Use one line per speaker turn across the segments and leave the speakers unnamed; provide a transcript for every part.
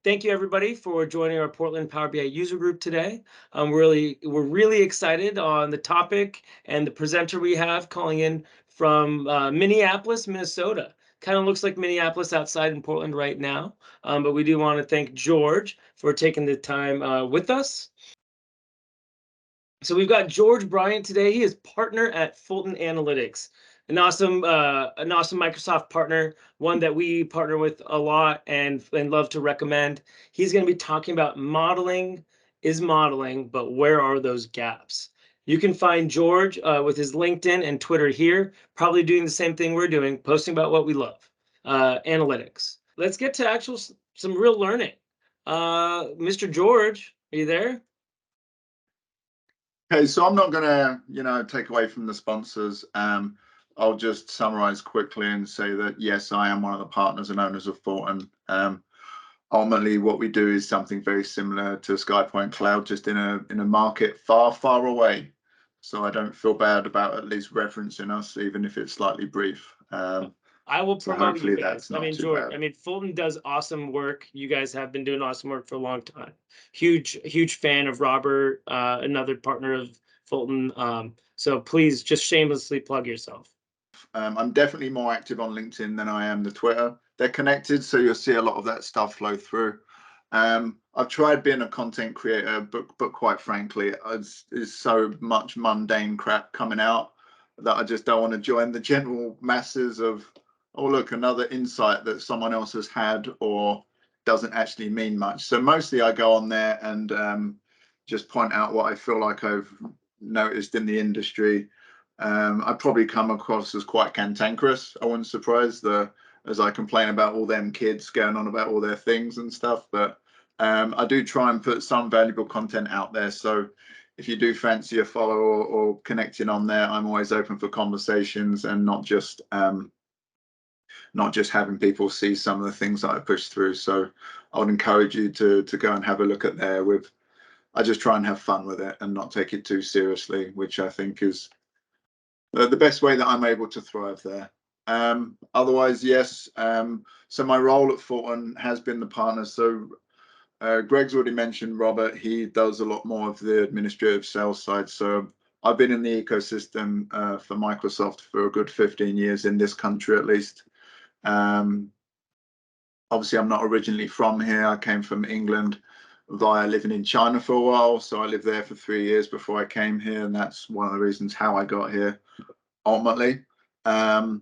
Thank you everybody for joining our Portland Power BI user group today. We're really excited on the topic and the presenter we have calling in from Minneapolis, Minnesota. Kind of looks like Minneapolis outside in Portland right now, but we do want to thank George for taking the time with us. So we've got George Bryant today. He is partner at Fulton Analytics, an awesome Microsoft partner, one that we partner with a lot and love to recommend. He's going to be talking about modeling is modeling, but where are those gaps? You can find George with his LinkedIn and Twitter here, probably doing the same thing we're doing, posting about what we love, analytics. Let's get to some real learning. Mr. George, are you there?
Okay, so I'm not going to, take away from the sponsors. I'll just summarize quickly and say that, yes, I am one of the partners and owners of Fulton. Ultimately, what we do is something very similar to SkyPoint Cloud, just in a market far, far away. So I don't feel bad about at least referencing us, even if it's slightly brief.
I will promote you guys.
George,
Fulton does awesome work. You guys have been doing awesome work for a long time. Huge fan of Robert, another partner of Fulton. So please just shamelessly plug yourself.
I'm definitely more active on LinkedIn than I am the Twitter. They're connected, so you'll see a lot of that stuff flow through. I've tried being a content creator, but quite frankly, it's so much mundane crap coming out that I just don't want to join the general masses of, oh, look, another insight that someone else has had or doesn't actually mean much. So mostly I go on there and just point out what I feel like I've noticed in the industry. I probably come across as quite cantankerous. I wasn't surprised as I complain about all them kids going on about all their things and stuff. But I do try and put some valuable content out there. So if you do fancy a follow or connecting on there, I'm always open for conversations and not just having people see some of the things that I push through. So I would encourage you to go and have a look at there. I just try and have fun with it and not take it too seriously, which I think is the best way that I'm able to thrive there. Otherwise, yes. So my role at Fulton has been the partner. So Greg's already mentioned Robert. He does a lot more of the administrative sales side. So I've been in the ecosystem for Microsoft for a good 15 years in this country, at least. Obviously, I'm not originally from here. I came from England via living in China for a while. So I lived there for 3 years before I came here. And that's one of the reasons how I got here ultimately. But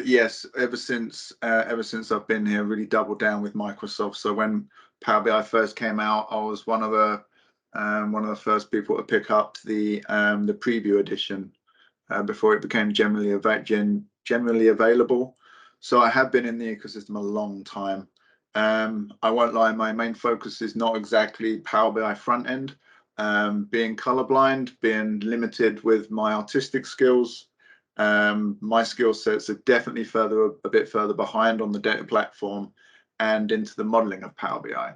yes, ever since I've been here, really doubled down with Microsoft. So when Power BI first came out, I was one of the first people to pick up the preview edition before it became generally available. So I have been in the ecosystem a long time. I won't lie, my main focus is not exactly Power BI front end. Being colorblind, being limited with my artistic skills. My skill sets are definitely a bit further behind on the data platform and into the modeling of Power BI.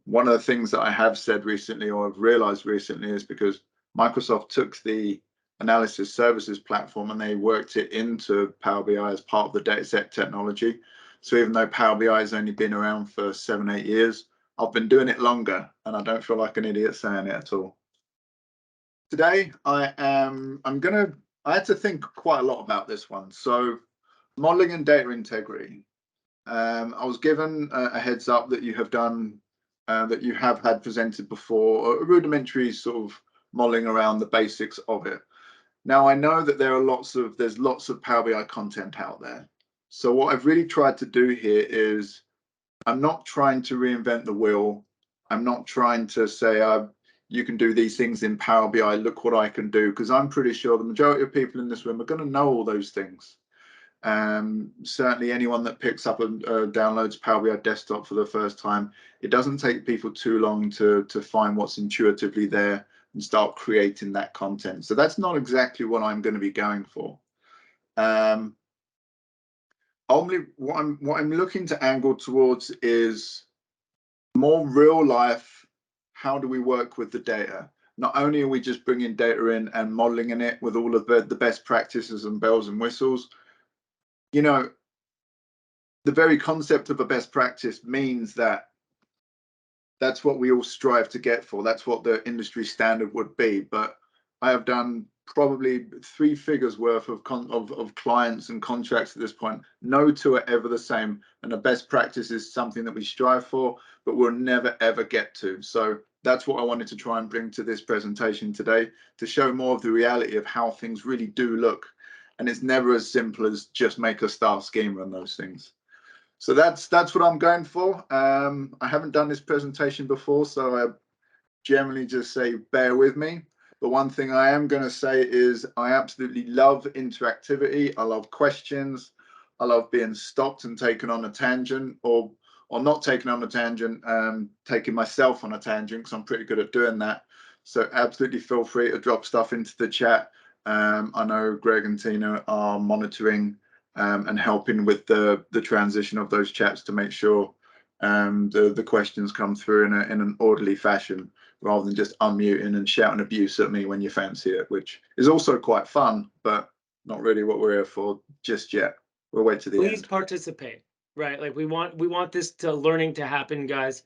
One of the things that I have said recently, or I've realized recently, is because Microsoft took the analysis services platform and they worked it into Power BI as part of the dataset technology. So even though Power BI has only been around for 7-8 years, I've been doing it longer, and I don't feel like an idiot saying it at all. Today, I had to think quite a lot about this one. So modeling and data integrity. I was given a heads up that you have done, that you have had presented before, a rudimentary sort of modeling around the basics of it. Now, I know that there's lots of Power BI content out there. So what I've really tried to do here is I'm not trying to reinvent the wheel. I'm not trying to say, you can do these things in Power BI, look what I can do, because I'm pretty sure the majority of people in this room are going to know all those things. Certainly anyone that picks up and downloads Power BI Desktop for the first time, it doesn't take people too long to find what's intuitively there and start creating that content. So that's not exactly what I'm going to be going for. Only what I'm looking to angle towards is more real life. How do we work with the data? Not only are we just bringing data in and modeling in it with all of the best practices and bells and whistles, the very concept of a best practice means that that's what we all strive to get for. That's what the industry standard would be. But I have done probably 3 figures worth of clients and contracts at this point. No two are ever the same, and the best practice is something that we strive for, but we'll never ever get to. So that's what I wanted to try and bring to this presentation today, to show more of the reality of how things really do look. And it's never as simple as just make a star schema and those things. So that's what I'm going for. I haven't done this presentation before, so I generally just say bear with me. But one thing I am going to say is I absolutely love interactivity. I love questions. I love being stopped and taken on a tangent, or not taken on a tangent, taking myself on a tangent, because I'm pretty good at doing that. So absolutely feel free to drop stuff into the chat. I know Greg and Tina are monitoring and helping with the transition of those chats to make sure the questions come through in an orderly fashion, rather than just unmuting and shouting abuse at me when you fancy it, which is also quite fun, but not really what we're here for just yet. We'll wait to the
Please
end.
participate, right? Like we want this to learning to happen, guys.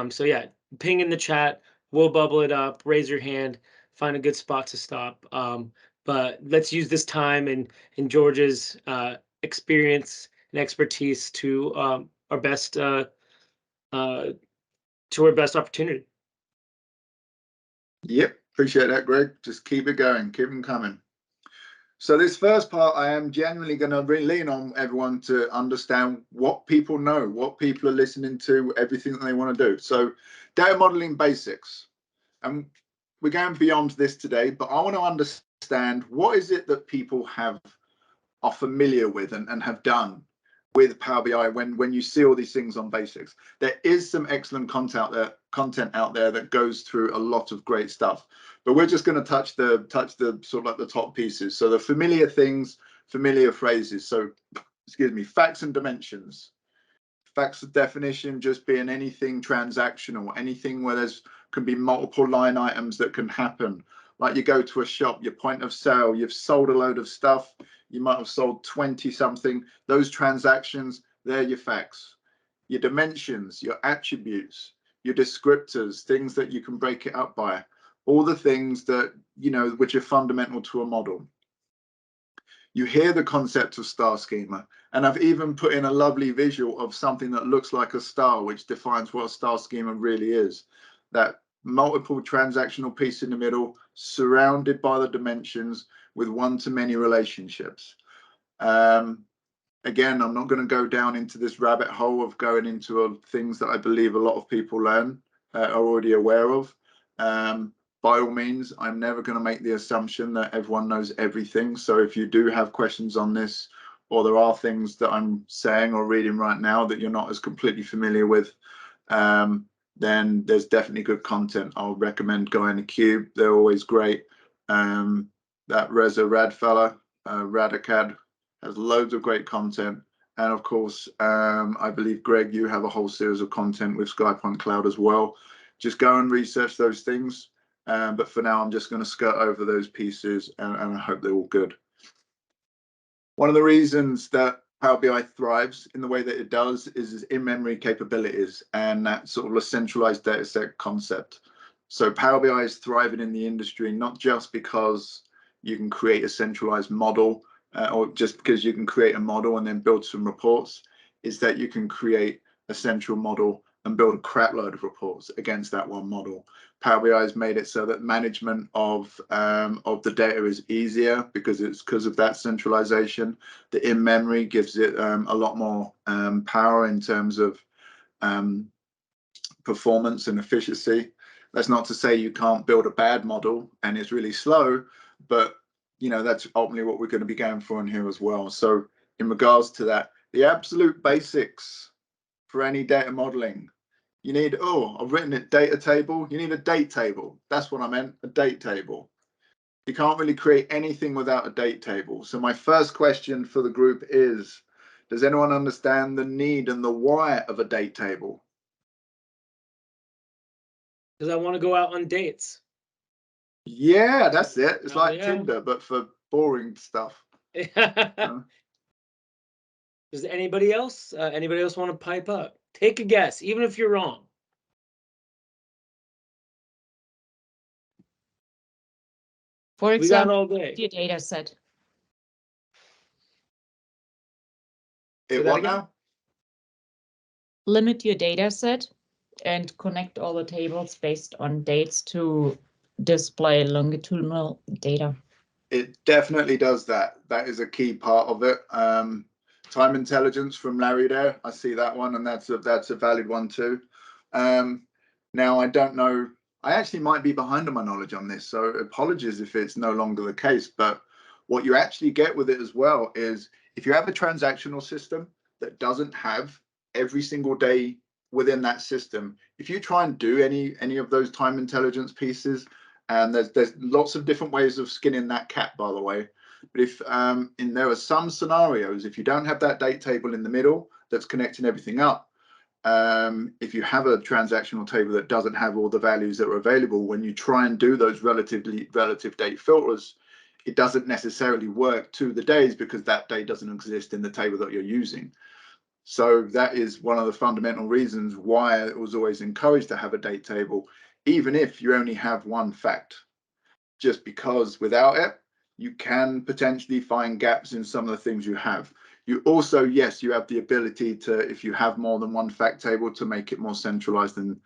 So yeah, ping in the chat, we'll bubble it up, raise your hand, find a good spot to stop. But let's use this time and George's experience and expertise to our best to our best opportunity.
Yep, appreciate that, Greg. Just keep it going, keep them coming. So this first part, I am genuinely going to lean on everyone to understand what people know, what people are listening to, everything that they want to do. So data modeling basics. And we're going beyond this today, but I want to understand, what is it that people are familiar with and have done with Power BI when you see all these things on basics. There is some excellent content out there that goes through a lot of great stuff, but we're just going to touch the sort of like the top pieces. So the familiar things, familiar phrases. So excuse me, facts and dimensions. Facts of definition just being anything transactional, anything where there's can be multiple line items that can happen. Like you go to a shop, your point of sale, you've sold a load of stuff, you might have sold 20 something. Those transactions, they're your facts. Your dimensions, your attributes, your descriptors, things that you can break it up by, all the things that, you know, which are fundamental to a model. You hear the concept of star schema, and I've even put in a lovely visual of something that looks like a star, which defines what a star schema really is. That multiple transactional piece in the middle, surrounded by the dimensions with one-to-many relationships. Again, I'm not going to go down into this rabbit hole of going into things that I believe a lot of people are already aware of. By all means, I'm never going to make the assumption that everyone knows everything. So if you do have questions on this, or there are things that I'm saying or reading right now that you're not as completely familiar with, then there's definitely good content. I'll recommend going to Cube. They're always great. That Reza Rad fella, Radicad, has loads of great content. And of course, I believe, Greg, you have a whole series of content with SkyPoint Cloud as well. Just go and research those things. But for now, I'm just going to skirt over those pieces, and I hope they're all good. One of the reasons that Power BI thrives in the way that it does is its in-memory capabilities and that sort of a centralized dataset concept. So Power BI is thriving in the industry, not just because you can create a centralized model, or just because you can create a model and then build some reports, is that you can create a central model and build a crap load of reports against that one model. Power BI has made it so that management of the data is easier because of that centralization. The in-memory gives it a lot more power in terms of performance and efficiency. That's not to say you can't build a bad model and it's really slow, but you know, that's ultimately what we're going to be going for in here as well. So in regards to that, the absolute basics for any data modeling, you need, I've written it, data table. You need a date table. That's what I meant, a date table. You can't really create anything without a date table. So my first question for the group is, does anyone understand the need and the why of a date table?
Because I want to go out on dates.
Yeah, that's it. It's like Tinder, but for boring stuff.
Does anybody else want to pipe up? Take a guess, even if you're wrong.
For
We got
example,
all day.
your data set.
Say
It
that
what
again?
now?
Limit your data set and connect all the tables based on dates to display longitudinal data.
It definitely does that. That is a key part of it. Time intelligence from Larry there. I see that one, and that's a valid one too. Now I don't know. I actually might be behind on my knowledge on this, so apologies if it's no longer the case. But what you actually get with it as well is if you have a transactional system that doesn't have every single day within that system, if you try and do any of those time intelligence pieces, and there's lots of different ways of skinning that cat, by the way. But if there are some scenarios, if you don't have that date table in the middle that's connecting everything up, if you have a transactional table that doesn't have all the values that are available, when you try and do those relative date filters, it doesn't necessarily work to the days because that day doesn't exist in the table that you're using. So that is one of the fundamental reasons why it was always encouraged to have a date table, even if you only have one fact, just because without it, you can potentially find gaps in some of the things you have. You also, yes, you have the ability to, if you have more than one fact table, to make it more centralized and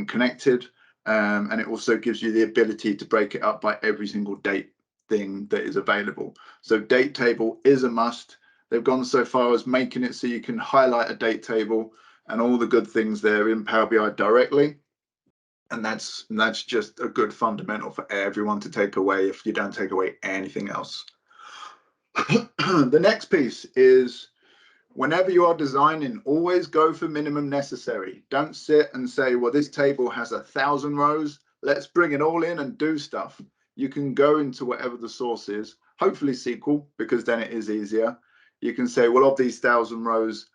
connected. And it also gives you the ability to break it up by every single date thing that is available. So date table is a must. They've gone so far as making it so you can highlight a date table and all the good things there in Power BI directly. And that's just a good fundamental for everyone to take away if you don't take away anything else. The next piece is whenever you are designing, always go for minimum necessary. Don't sit and say, well, this table has 1,000 rows. Let's bring it all in and do stuff. You can go into whatever the source is, hopefully SQL, because then it is easier. You can say, well, of these 1,000 rows,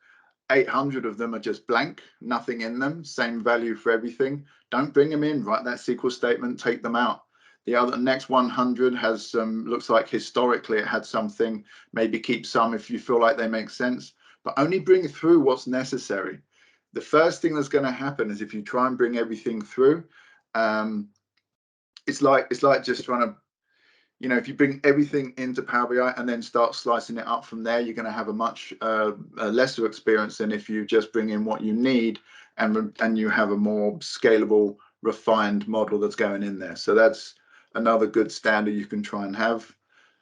800 of them are just blank, nothing in them, same value for everything. Don't bring them in, write that SQL statement, take them out. The other next 100 has some, looks like historically it had something, maybe keep some if you feel like they make sense, but only bring through what's necessary. The first thing that's going to happen is if you try and bring everything through, it's like just trying to, if you bring everything into Power BI and then start slicing it up from there, you're going to have a much lesser experience than if you just bring in what you need and you have a more scalable, refined model that's going in there. So that's another good standard you can try and have.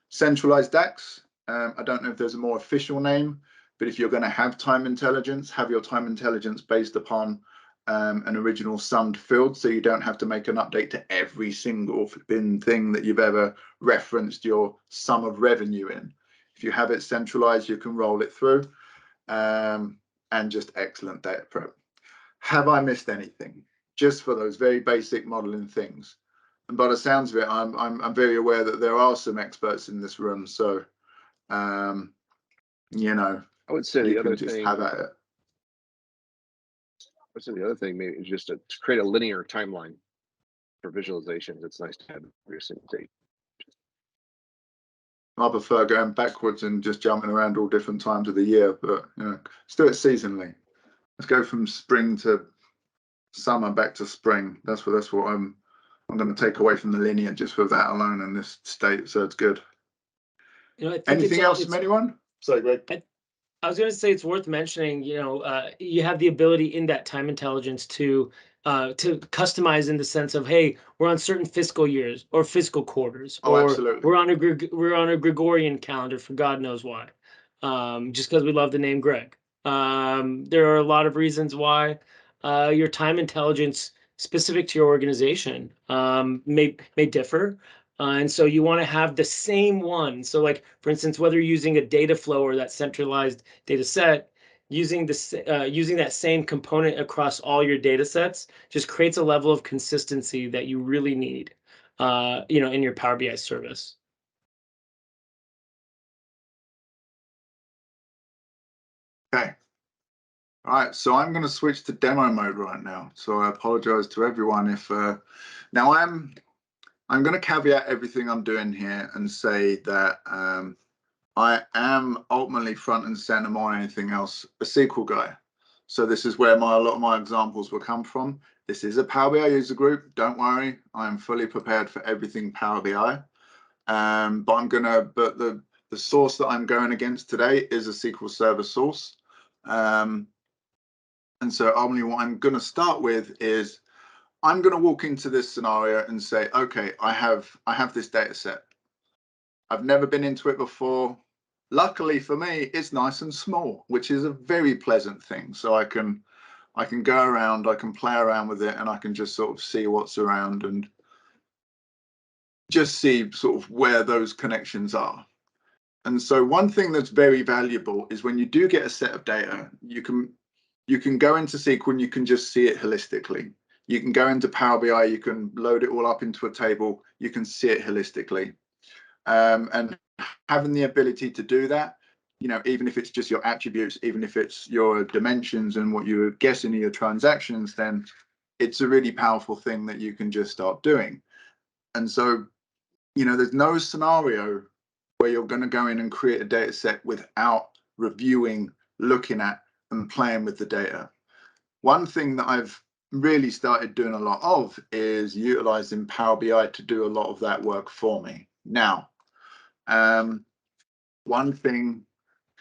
Centralized DAX. I don't know if there's a more official name, but if you're going to have time intelligence, have your time intelligence based upon an original summed field, so you don't have to make an update to every single thing that you've ever referenced your sum of revenue in. If you have it centralized, you can roll it through, and just excellent data prep. Have I missed anything? Just for those very basic modeling things. And by the sounds of it, I'm very aware that there are some experts in this room. So,
I would say
you
the
can
other
just
thing.
have at it.
I would say the other thing maybe is just to create a linear timeline for visualizations. It's nice to have every single date.
I prefer going backwards and just jumping around all different times of the year, but let's do it seasonally. Let's go from spring to summer back to spring. That's what I'm going to take away from the linear just for that alone in this state. So it's good.
I think
anything else from anyone? Sorry, Greg.
I was going to say it's worth mentioning, you have the ability in that time intelligence to customize in the sense of, hey, we're on certain fiscal years or fiscal quarters, or
absolutely.
we're on a Gregorian calendar for God knows why, just because we love the name Greg. There are a lot of reasons why your time intelligence specific to your organization may differ. And so you want to have the same one. So like, for instance, whether you're using a data flow or that centralized data set, using that same component across all your data sets just creates a level of consistency that you really need, in your Power BI service.
Okay. All right, so I'm going to switch to demo mode right now. So I apologize to everyone if now I'm going to caveat everything I'm doing here and say that I am ultimately front and center more than anything else a SQL guy. So this is where a lot of my examples will come from. This is a Power BI user group. Don't worry, I am fully prepared for everything Power BI. But the source that I'm going against today is a SQL Server source. And so only what I'm going to start with is I'm going to walk into this scenario and say, okay, I have this data set. I've never been into it before. Luckily for me, it's nice and small, which is a very pleasant thing. So I can go around, I can play around with it, and I can just sort of see what's around and just see sort of where those connections are. And so one thing that's very valuable is when you do get a set of data, you can go into SQL and you can just see it holistically. You can go into Power BI, you can load it all up into a table, you can see it holistically. And having the ability to do that, you know, even if it's just your attributes, even if it's your dimensions and what you're guessing are your transactions, then it's a really powerful thing that you can just start doing. And so, you know, there's no scenario where you're going to go in and create a data set without reviewing, looking at, and playing with the data. One thing that I've really started doing a lot of is utilizing Power BI to do a lot of that work for me. Now, one thing,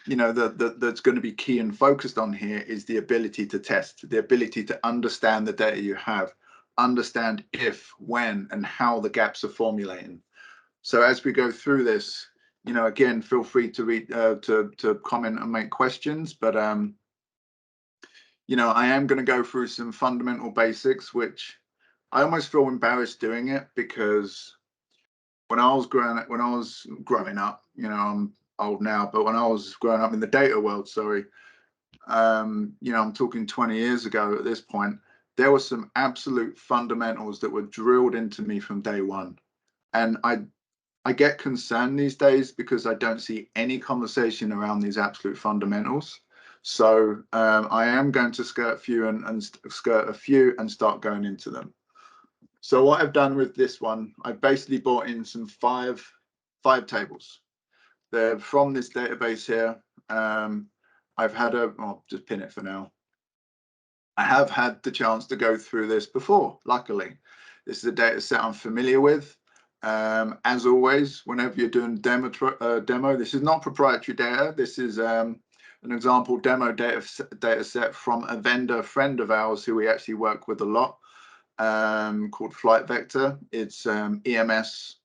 you know, that's going to be key and focused on here is the ability to test, the ability to understand the data you have, understand if, when, and how the gaps are formulating. So as we go through this, you know, again, feel free to read, to comment and make questions, but you know, I am going to go through some fundamental basics, which I almost feel embarrassed doing it because when I was growing up, you know, I'm old now, but when I was growing up in the data world, sorry, you know, I'm talking 20 years ago at this point, there were some absolute fundamentals that were drilled into me from day one. And I get concerned these days because I don't see any conversation around these absolute fundamentals. So I am going to skirt a few and start going into them. So what I've done with this one, I've basically brought in some five tables. They're from this database here. I've had I'll just pin it for now. I have had the chance to go through this before, luckily. This is a data set I'm familiar with. As always, whenever you're doing demo, this is not proprietary data. This is an example demo data set from a vendor friend of ours who we actually work with a lot, called Flight Vector. It's EMS,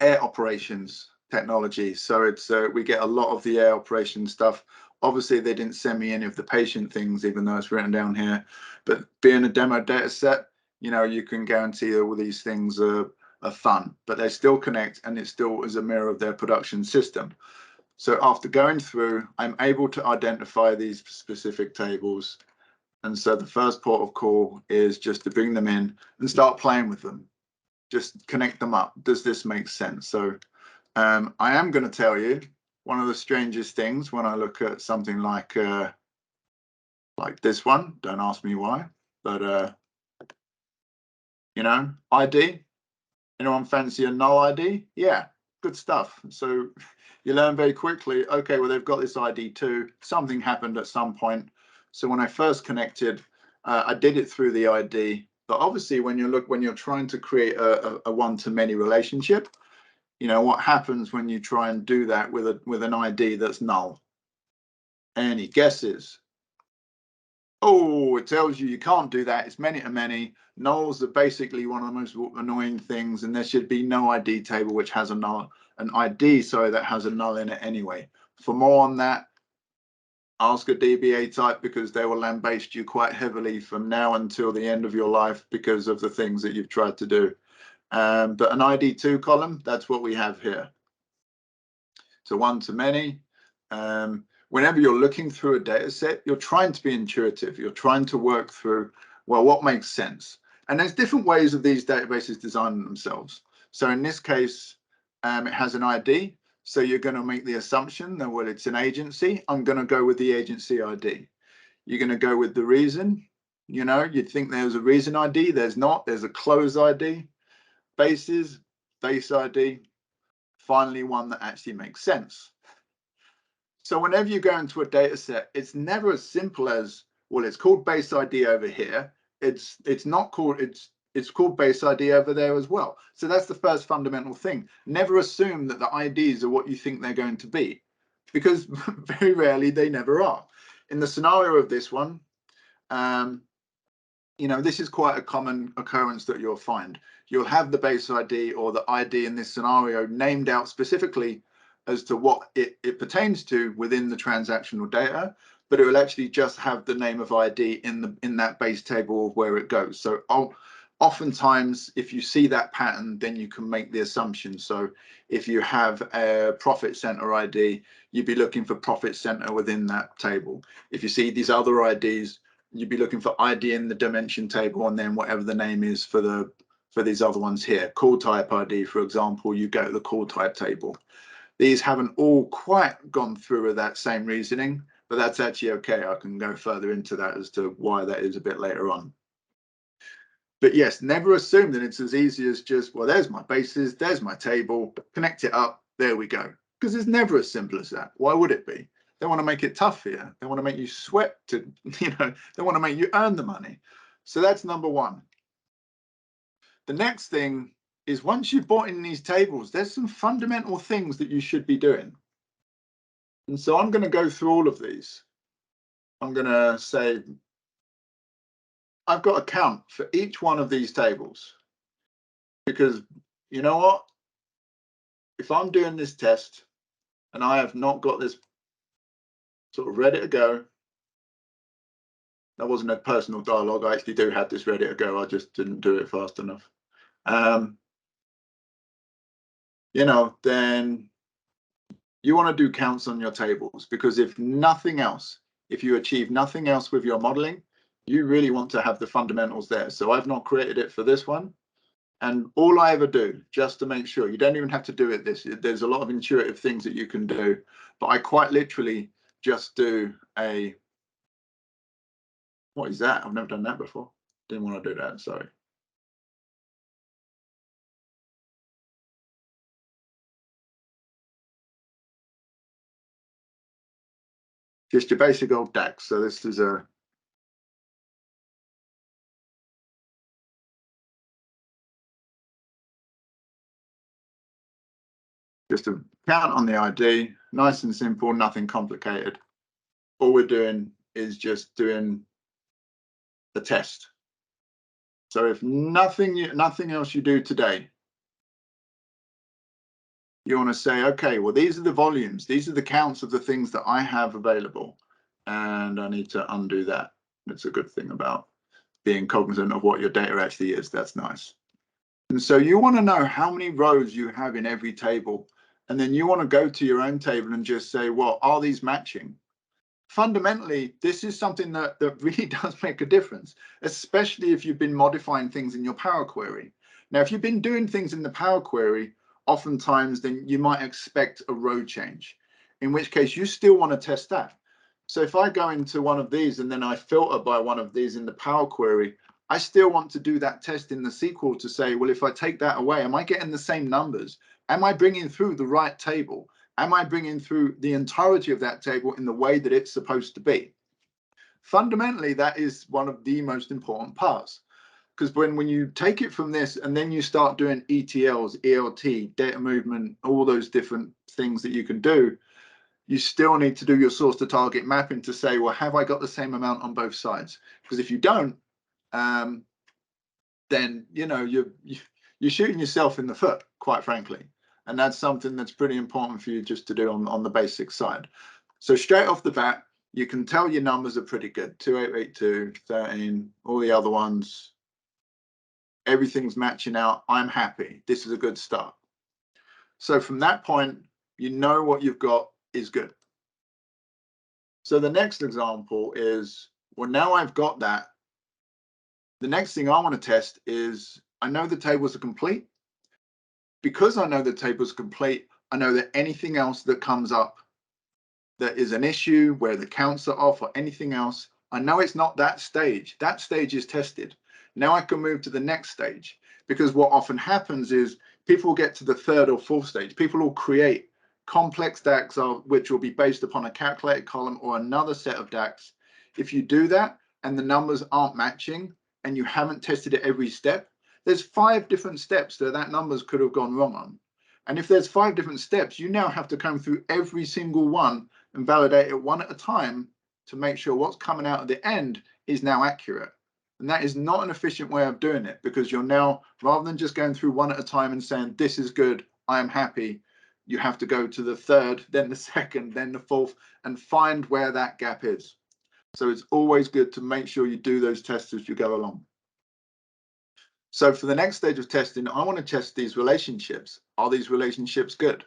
air operations technology. So it's we get a lot of the air operation stuff. Obviously, they didn't send me any of the patient things, even though it's written down here. But being a demo data set, you know, you can guarantee all these things are fun, but they still connect, and it still is a mirror of their production system. So after going through, I'm able to identify these specific tables. And so the first port of call is just to bring them in and start playing with them. Just connect them up. Does this make sense? So I am going to tell you one of the strangest things when I look at something like this one. Don't ask me why, but you know, ID. Anyone fancy a null ID? Yeah, good stuff. So you learn very quickly. Okay, well they've got this ID too. Something happened at some point. So when I first connected, I did it through the ID. But obviously, when you're trying to create a one-to-many relationship, you know what happens when you try and do that with an ID that's null? Any guesses? Oh, it tells you can't do that. It's many to many. Nulls are basically one of the most annoying things, and there should be no ID table which has an ID, sorry, that has a null in it anyway. For more on that, ask a DBA type, because they will lambaste you quite heavily from now until the end of your life because of the things that you've tried to do. But an ID2 column, that's what we have here. So one to many. Whenever you're looking through a data set, you're trying to be intuitive. You're trying to work through, well, what makes sense? And there's different ways of these databases designing themselves. So in this case, it has an ID. So you're going to make the assumption that, well, it's an agency. I'm going to go with the agency ID. You're going to go with the reason. You know, you'd think there's a reason ID. There's not. There's a close ID. Bases, base ID. finally one that actually makes sense. So whenever you go into a data set, it's never as simple as, well, it's called base ID over here. It's called base ID over there as well. So that's the first fundamental thing. Never assume that the IDs are what you think they're going to be, because very rarely they never are. In the scenario of this one, you know, this is quite a common occurrence that you'll find. You'll have the base ID or the ID in this scenario named out specifically as to what it pertains to within the transactional data, but it will actually just have the name of ID in that base table of where it goes. So oftentimes, if you see that pattern, then you can make the assumption. So if you have a profit center ID, you'd be looking for profit center within that table. If you see these other IDs, you'd be looking for ID in the dimension table, and then whatever the name is for these other ones here. Call type ID, for example, you go to the call type table. These haven't all quite gone through with that same reasoning, but that's actually okay. I can go further into that as to why that is a bit later on. But yes, never assume that it's as easy as just, well, there's my bases, there's my table, connect it up, there we go. Because it's never as simple as that. Why would it be? They want to make it tough for you. They want to make you sweat to, you know, they want to make you earn the money. So that's number one. The next thing is, once you've bought in these tables, there's some fundamental things that you should be doing. And so I'm going to go through all of these. I'm going to say, I've got a count for each one of these tables, because you know what? If I'm doing this test and I have not got this sort of ready to go, that wasn't a personal dialogue. I actually do have this ready to go. I just didn't do it fast enough. You know, then you want to do counts on your tables, because if nothing else, if you achieve nothing else with your modeling, you really want to have the fundamentals there. So I've not created it for this one. And all I ever do, just to make sure, you don't even have to do it there's a lot of intuitive things that you can do, but I quite literally just do a, what is that? I've never done that before. Didn't want to do that, sorry. Just your basic old DAX. So this is a, just a count on the ID, nice and simple, nothing complicated. All we're doing is just doing the test. So if nothing else you do today, you want to say, okay, well, these are the volumes, these are the counts of the things that I have available, and I need to undo that. That's a good thing about being cognizant of what your data actually is. That's nice. And so you want to know how many rows you have in every table, and then you want to go to your own table and just say, well, are these matching? Fundamentally, this is something that really does make a difference, especially if you've been modifying things in your Power Query. Now, if you've been doing things in the Power Query, oftentimes then you might expect a row change, in which case you still want to test that. So if I go into one of these and then I filter by one of these in the Power Query, I still want to do that test in the SQL to say, well, if I take that away, am I getting the same numbers? Am I bringing through the right table? Am I bringing through the entirety of that table in the way that it's supposed to be? Fundamentally, that is one of the most important parts, because when you take it from this and then you start doing ETLs, ELT, data movement, all those different things that you can do, you still need to do your source to target mapping to say, well, have I got the same amount on both sides? Because if you don't, then you know you're shooting yourself in the foot, quite frankly. And that's something that's pretty important for you just to do on the basic side. So straight off the bat, you can tell your numbers are pretty good. 2882, 13, all the other ones, everything's matching out. I'm happy. This is a good start. So from that point, you know what you've got is good. So the next example is, well, now I've got that. The next thing I want to test is, I know the tables are complete. Because I know the table's complete, I know that anything else that comes up that is an issue, where the counts are off or anything else, I know it's not that stage. That stage is tested. Now I can move to the next stage, because what often happens is people will get to the third or fourth stage. People will create complex DAX which will be based upon a calculated column or another set of DAX. If you do that and the numbers aren't matching and you haven't tested it every step, there's 5 different steps that numbers could have gone wrong on. And if there's 5 different steps, you now have to come through every single one and validate it one at a time to make sure what's coming out at the end is now accurate. And that is not an efficient way of doing it, because you're now, rather than just going through one at a time and saying, this is good, I am happy, you have to go to the third, then the second, then the fourth, and find where that gap is. So it's always good to make sure you do those tests as you go along. So for the next stage of testing, I want to test these relationships. Are these relationships good?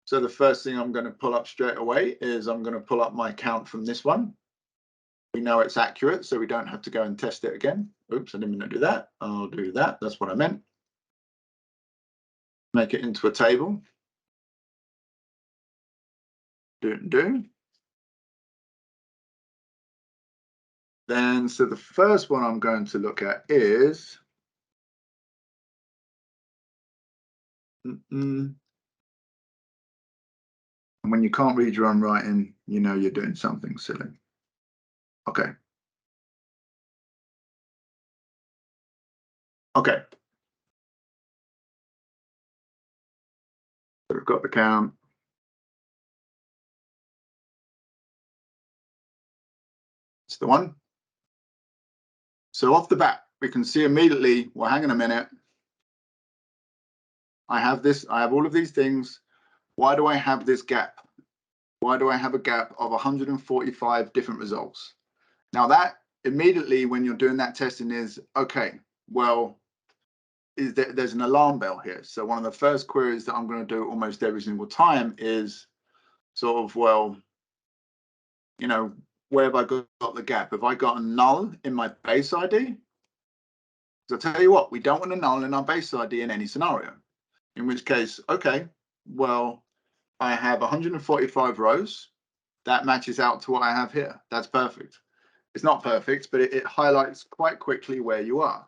So the first thing I'm going to pull up straight away is I'm going to pull up my count from this one. We know it's accurate, so we don't have to go and test it again. Oops, I didn't mean to do that. I'll do that. That's what I meant. Make it into a table. Do. Then, so the first one I'm going to look at is and when you can't read your own writing, you know you're doing something silly. Okay. Okay. So we've got the count. It's the one. So off the bat, we can see immediately, well, hang on a minute. I have this, I have all of these things. Why do I have this gap? Why do I have a gap of 145 different results? Now that immediately when you're doing that testing is, okay, well, there's an alarm bell here. So one of the first queries that I'm going to do almost every single time is sort of, well, you know, where have I got the gap? Have I got a null in my base ID? Because I'll tell you what, we don't want a null in our base ID in any scenario. In which case, okay, well, I have 145 rows. That matches out to what I have here. That's perfect. It's not perfect, but it highlights quite quickly where you are.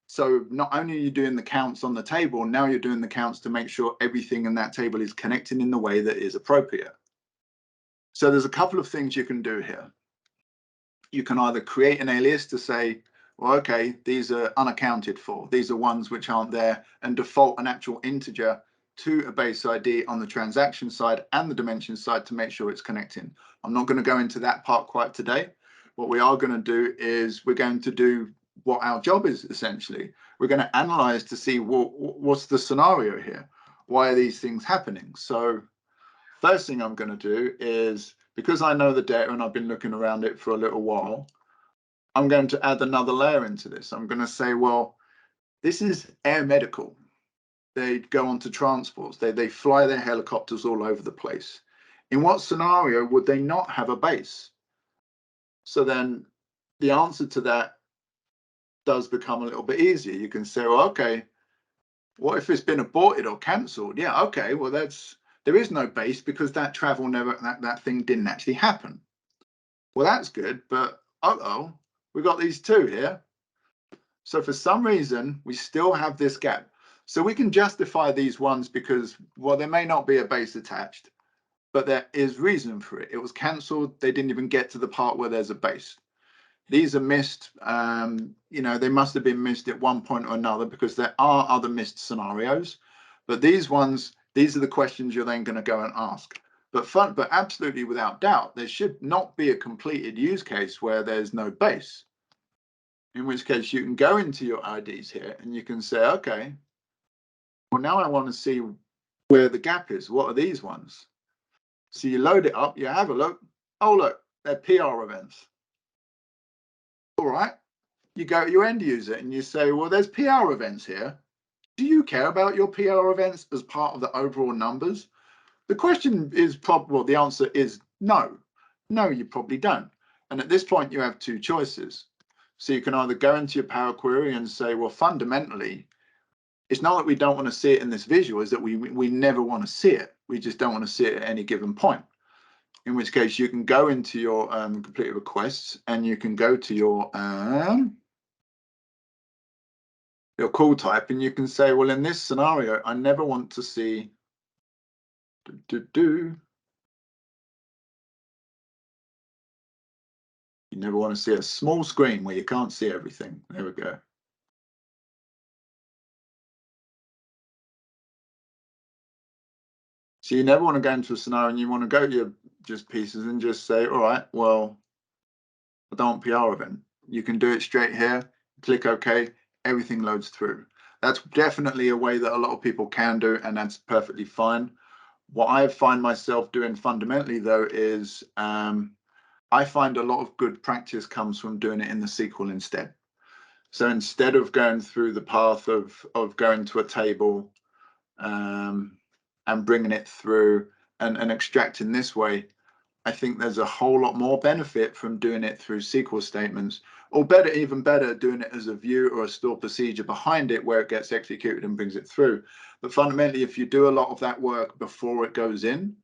So not only are you doing the counts on the table, now you're doing the counts to make sure everything in that table is connecting in the way that is appropriate. So there's a couple of things you can do here. You can either create an alias to say, well, okay, these are unaccounted for. These are ones which aren't there, and default an actual integer to a base ID on the transaction side and the dimension side to make sure it's connecting. I'm not going to go into that part quite today. What we are going to do is we're going to do what our job is essentially. We're going to analyze to see what's the scenario here. Why are these things happening? So first thing I'm going to do is, because I know the data and I've been looking around it for a little while, I'm going to add another layer into this. I'm going to say, well, this is air medical. They go on to transports. They fly their helicopters all over the place. In what scenario would they not have a base? So then the answer to that does become a little bit easier. You can say, well, okay, what if it's been aborted or cancelled? Yeah, okay, well, there is no base because that travel that thing didn't actually happen. Well, that's good, but we've got these two here. So for some reason, we still have this gap. So we can justify these ones because, well, there may not be a base attached, but there is reason for it. It was cancelled. They didn't even get to the part where there's a base. These are missed. You know, they must have been missed at one point or another because there are other missed scenarios. But these ones, these are the questions you're then going to go and ask. But absolutely without doubt, there should not be a completed use case where there's no base. In which case you can go into your IDs here and you can say, okay, well, now I want to see where the gap is. What are these ones? So you load it up, you have a look. Oh, look, they're PR events. All right. You go to your end user and you say, well, there's PR events here. Do you care about your PR events as part of the overall numbers? The question is probably, well, the answer is no. No, you probably don't. And at this point, you have two choices. So you can either go into your Power Query and say, well, fundamentally, it's not that we don't want to see it in this visual, is that we never want to see it. We just don't want to see it at any given point. In which case, you can go into your completed requests and you can go to your your call type, and you can say, well, in this scenario, I never want to see you never want to see a small screen where you can't see everything. There we go. So you never want to go into a scenario and you want to go to your just pieces and just say, all right, well, I don't want PR event. You can do it straight here, click OK, everything loads through. That's definitely a way that a lot of people can do, and that's perfectly fine. What I find myself doing fundamentally, though, is I find a lot of good practice comes from doing it in the SQL instead. So instead of going through the path of going to a table and bringing it through and extracting this way, I think there's a whole lot more benefit from doing it through SQL statements, or better, even better, doing it as a view or a stored procedure behind it where it gets executed and brings it through. But fundamentally, if you do a lot of that work before it goes in,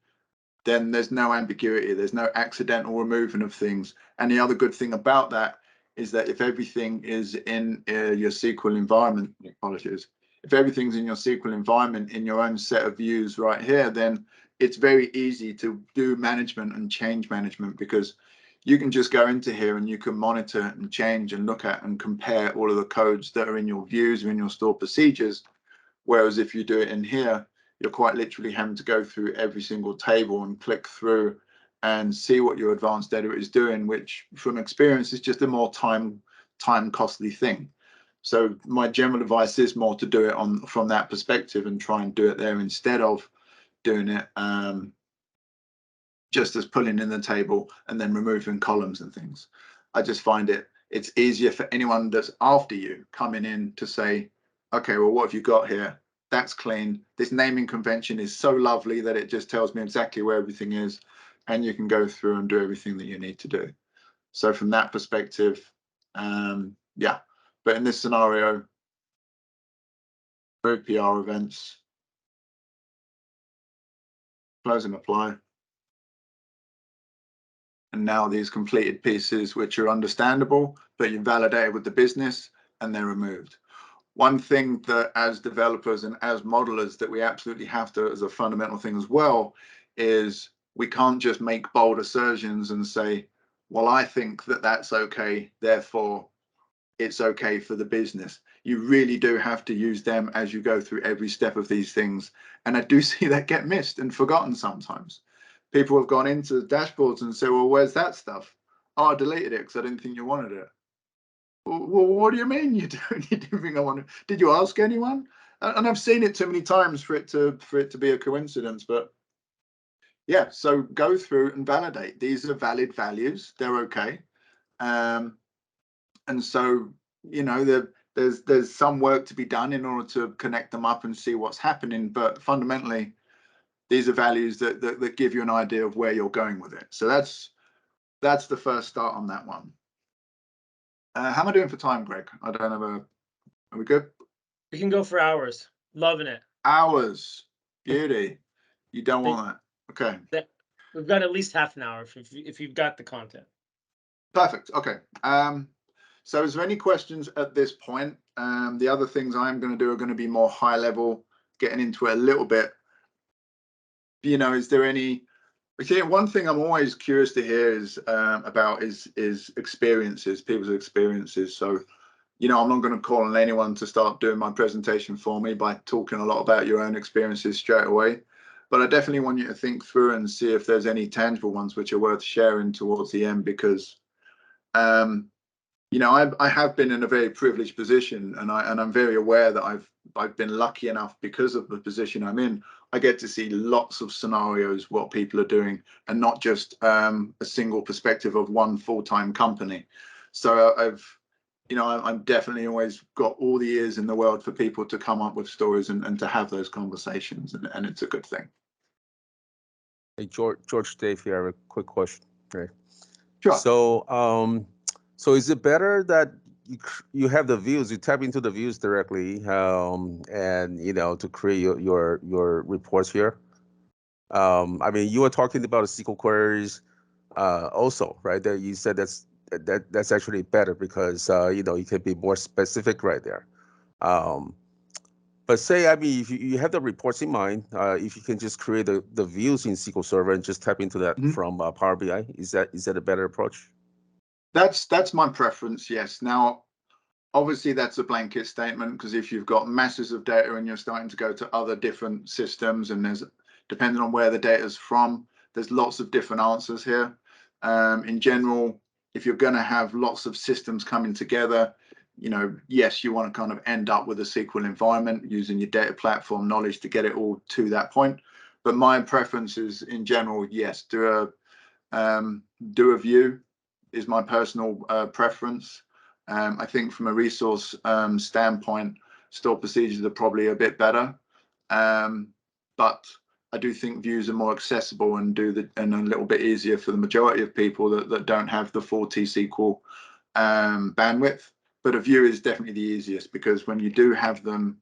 then there's no ambiguity, there's no accidental removing of things. And the other good thing about that is that if everything is in your SQL environment, apologies, if everything's in your SQL environment in your own set of views right here, then it's very easy to do management and change management, because you can just go into here and you can monitor and change and look at and compare all of the codes that are in your views or in your stored procedures. Whereas if you do it in here, you're quite literally having to go through every single table and click through and see what your advanced data is doing, which from experience is just a more time costly thing. So my general advice is more to do it from that perspective and try and do it there instead of doing it just as pulling in the table and then removing columns and things. I just find it's easier for anyone that's after you coming in to say, okay, well, what have you got here? That's clean. This naming convention is so lovely that it just tells me exactly where everything is, and you can go through and do everything that you need to do. So from that perspective, yeah. But in this scenario, remove PR events, close and apply. And now these completed pieces, which are understandable, but you validated with the business, and they're removed. One thing that as developers and as modelers that we absolutely have to, as a fundamental thing as well, is we can't just make bold assertions and say, well, I think that that's okay, therefore it's okay for the business. You really do have to use them as you go through every step of these things. And I do see that get missed and forgotten sometimes. People have gone into dashboards and say, well, where's that stuff? Oh, I deleted it because I didn't think you wanted it. Well, what do you mean you didn't think I wanted? Did you ask anyone? And I've seen it too many times for it to be a coincidence. But yeah, so go through and validate. These are valid values. They're okay. And so, you know, there's some work to be done in order to connect them up and see what's happening. But fundamentally, these are values that give you an idea of where you're going with it. So that's the first start on that one. How am I doing for time, Greg? I don't have a. Are we good?
We can go for hours. Loving it.
Hours. Beauty. You don't want that. Okay.
We've got at least half an hour if you've got the content.
Perfect. Okay. So is there any questions at this point? The other things I'm going to do are going to be more high level, getting into it a little bit. You know, is there any? One thing I'm always curious to hear is about is experiences, people's experiences. So, you know, I'm not going to call on anyone to start doing my presentation for me by talking a lot about your own experiences straight away. But I definitely want you to think through and see if there's any tangible ones which are worth sharing towards the end, because, you know, I have been in a very privileged position, and I'm very aware that I've been lucky enough because of the position I'm in. I get to see lots of scenarios, what people are doing, and not just a single perspective of one full-time company. So I'm definitely always got all the ears in the world for people to come up with stories and to have those conversations, and it's a good thing.
Hey, George, Dave here. I have a quick question. Okay.
Sure.
So is it better that you have the views, you tap into the views directly, and you know, to create your reports here? I mean, you were talking about the SQL queries, also, right? That you said that's actually better because you know, you can be more specific right there. But say, I mean, if you have the reports in mind, if you can just create the views in SQL Server and just type into that from Power BI, is that a better approach?
That's my preference, yes. Now, obviously, that's a blanket statement, because if you've got masses of data and you're starting to go to other different systems, and there's, depending on where the data is from, there's lots of different answers here. In general, if you're going to have lots of systems coming together, you know, yes, you want to kind of end up with a SQL environment using your data platform knowledge to get it all to that point. But my preference is, in general, yes, do a view is my personal preference. I think from a resource standpoint, stored procedures are probably a bit better, but I do think views are more accessible and a little bit easier for the majority of people that don't have the full T-SQL bandwidth. But a view is definitely the easiest, because when you do have them,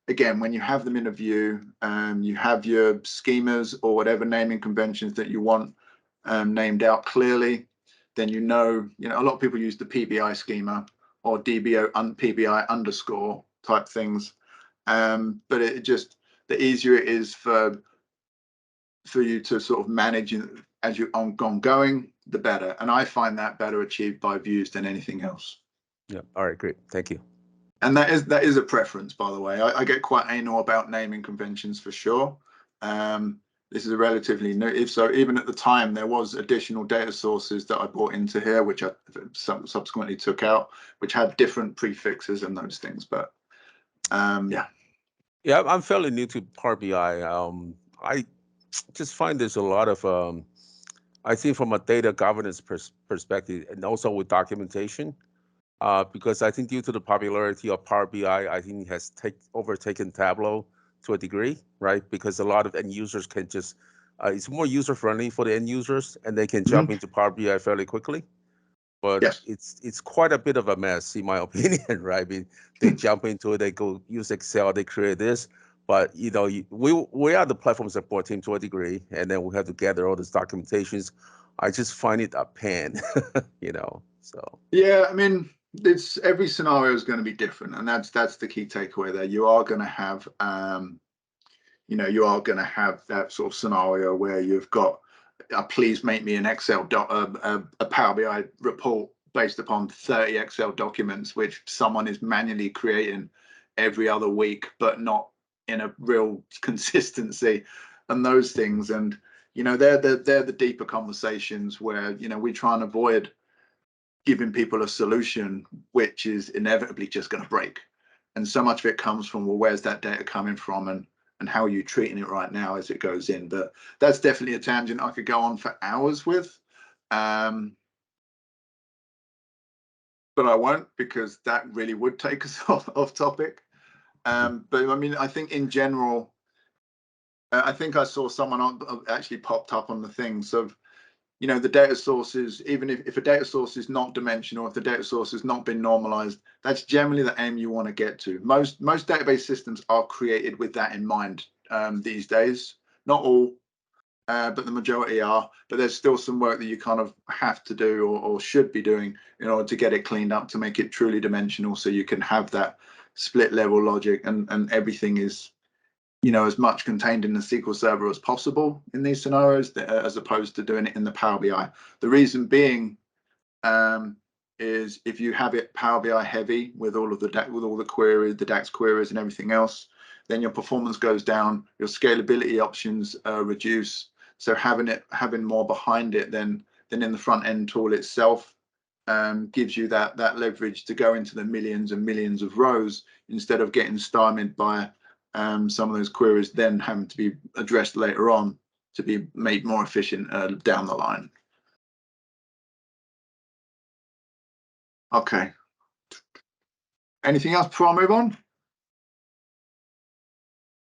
again, when you have them in a view, you have your schemas or whatever naming conventions that you want named out clearly, then you know, a lot of people use the PBI schema or DBO PBI underscore type things. But it just, the easier it is for you to sort of manage as you're ongoing, the better. And I find that better achieved by views than anything else.
Yeah. All right, great. Thank you.
And that is a preference, by the way. I get quite anal about naming conventions for sure. This is a relatively new, so even at the time, there was additional data sources that I brought into here, which I subsequently took out, which had different prefixes and those things. But yeah.
Yeah, I'm fairly new to Power BI. I just find there's a lot of, I think from a data governance perspective, and also with documentation, because I think due to the popularity of Power BI, I think it has overtaken Tableau to a degree, right? Because a lot of end users can just, it's more user-friendly for the end users, and they can jump into Power BI fairly quickly. But
yes,
it's quite a bit of a mess, in my opinion, right? I mean, they jump into it, they go use Excel, they create this, but we are the platform support team to a degree, and then we have to gather all these documentations. I just find it a pain, So
yeah, I mean, it's every scenario is going to be different, and that's the key takeaway there. You are going to have that sort of scenario where you've got please make me an Excel a Power BI report based upon 30 Excel documents, which someone is manually creating every other week, but not in a real consistency, and those things. And they're the deeper conversations where we try and avoid giving people a solution which is inevitably just going to break. And so much of it comes from, well, where's that data coming from, and how are you treating it right now as it goes in? But that's definitely a tangent I could go on for hours with. But I won't, because that really would take us off topic. But I mean, I think in general, I think I saw someone actually popped up on the things of, the data sources, even if a data source is not dimensional, if the data source has not been normalized, that's generally the aim you want to get to. Most database systems are created with that in mind these days. Not all, but the majority are. But there's still some work that you kind of have to do or should be doing in order to get it cleaned up, to make it truly dimensional, so you can have that split level logic and everything is as much contained in the SQL Server as possible in these scenarios, as opposed to doing it in the Power BI. The reason being is if you have it Power BI heavy with all the queries, the DAX queries and everything else, then your performance goes down, your scalability options reduce. So having more behind it than in the front end tool itself gives you that leverage to go into the millions and millions of rows, instead of getting stymied by some of those queries then having to be addressed later on to be made more efficient down the line. Okay. Anything else before I move on?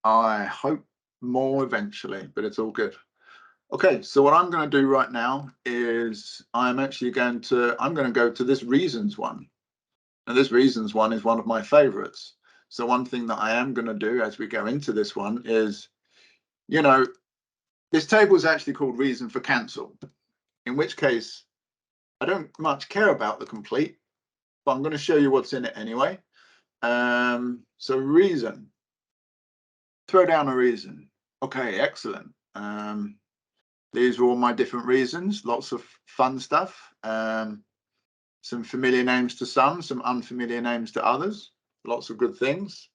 I hope more eventually, but it's all good. Okay, so what I'm going to do right now is I'm going to go to this reasons one. And this reasons one is one of my favorites. So one thing that I am going to do as we go into this one is, this table is actually called reason for cancel, in which case I don't much care about the complete, but I'm going to show you what's in it anyway. So reason, throw down a reason. Okay, excellent. These are all my different reasons, lots of fun stuff. Some familiar names to some unfamiliar names to others, lots of good things.